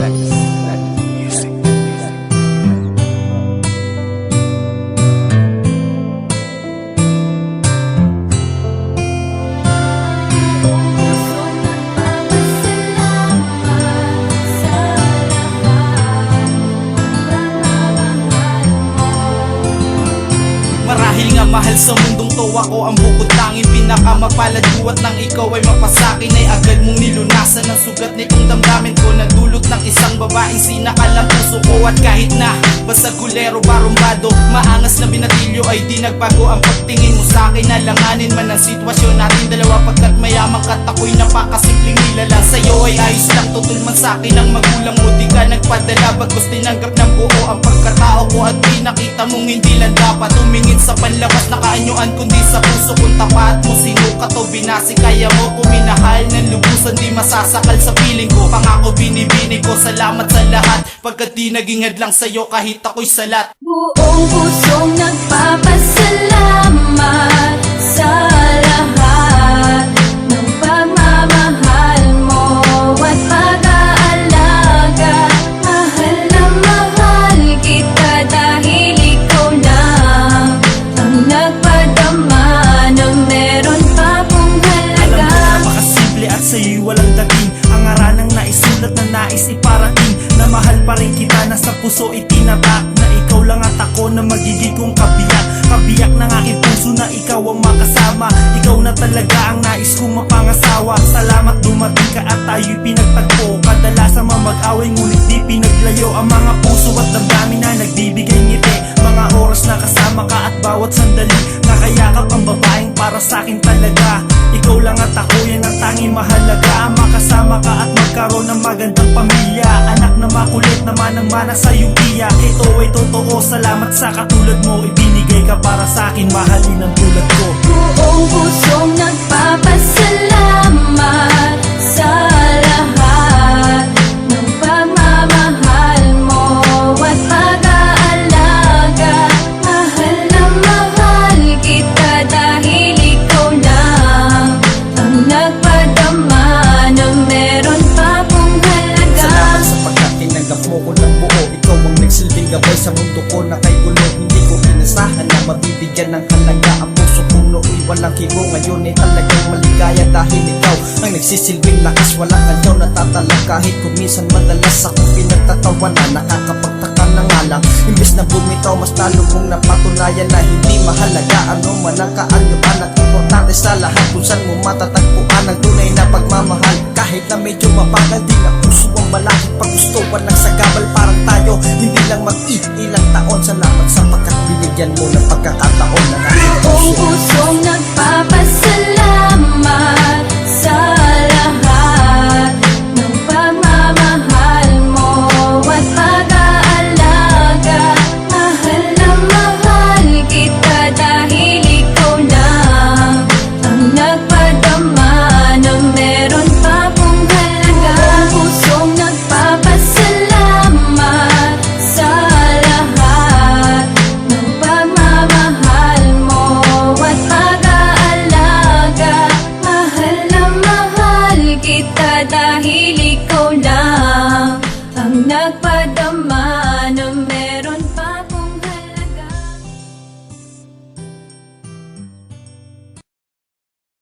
Marahil nga mahal sa mundong to ako ang bukod tanging pinakamapalad buwat nang ikaw ay mapasakin ay agad mong nilunasan ang sugat nitong damdamin ko na dulot ng isang babaeng sinakalang puso ko. At kahit na basag gulero barumbado, maangas na binatilyo ay di nagbago ang pagtingin mo sa akin. Alanganin man ang sitwasyon natin dalawa pagkat mayaman ka't ako'y napakasimpleng nilala. Sa'yo ay ayos lang, tutol man sa'kin ang magulang mo. Di ka nagpadala bagkus tinanggap ng buo ang pagkatao ko at pinakita mong hindi lang dapat tumingin sa panlabas na kaanyuan kundi sa puso kung tapat mo. Sinukat o binasi kaya mo kuminahal ng lubusan, di masasakal sa piling ko. Pangako binibini ko salamat sa lahat pagkat di naging hadlang sa'yo kahit ako'y salat. Buong pusong nagpapasalamat sa lahat ng pagmamahal mo at pag-aalaga. Mahal na mahal kita dahil ikaw lang ang nagpadama na meron pa kong halaga. Alam ko napakasimple at sa'yo'y walang dating ang aranang naisulat na nais iparating na mahal pa rin kita na sa puso itinatak na ikaw lang at ako na magiging kong kabiyak. Kabiyak ng aking puso na ikaw ang makasama. Ikaw na talaga ang nais kong mapangasawa. Salamat dumating ka at tayo'y pinagtagpo. Kadalasan mag-away ngunit di pinaglayo ang mga puso at damdamin na nagbibigay ngiti. Mga oras na kasama ka at bawat sandali nakayakap ang babaeng para sa'kin talaga. Ikaw lang at ako, yan ang tanging mahalaga. Makasama ka at magkaroon ng magandang pamilya. Anak na makulit naman ang mana sa iyong tiya. Ito ay totoo, salamat sa katulad mo. Ibinigay ka para sa'kin, mahalin ang tulad ko. Buong pusong nagpapasalamat sa lahat ng pagmamahal mo at pag-aalaga. Mahal na mahal kita dahil ikaw lang ang nagpadama na meron pa kong halaga. Salamat sapagkat tinanggap mo ko ng buo. Ikaw ang nagsilbing gabay sa mundo ko na kay gulo. Hindi ko inasahan na mabibigyan ng halaga ang puso kong nooy walang kibo. Ngayon ay talagang maligaya dahil ikaw ang nagsisilbing lakas. Walang kanyaw natatala kahit kuminsan madalas akong pinagtatawanan. Nakakapagtaka na nga lang, imbes na bumitaw mas lalo mong napatunayan na hindi mahalaga ano man ang kaanyuan. At importante sa lahat kung saan mo matatagpuan ang tunay na pagmamahal. Kahit na medyo mabagal di na puso ang malakit pag gusto walang sagabal parang tayo. Hindi lang mag-ilang taon. Salamat sapagkat binigyan mo ng pagkakataon na Buong pusong nagpapasalamat sa lahat ng pagmamahal mo at pag-aalaga. Mahal na mahal kita dahil ikaw lang ang nagpadama na meron pa kong halaga. Buong pusong nagpapasalamat sa lahat ng pagmamahal mo at pag-aalaga. Mahal na mahal kita dahil ikaw lang ang nagpadama na meron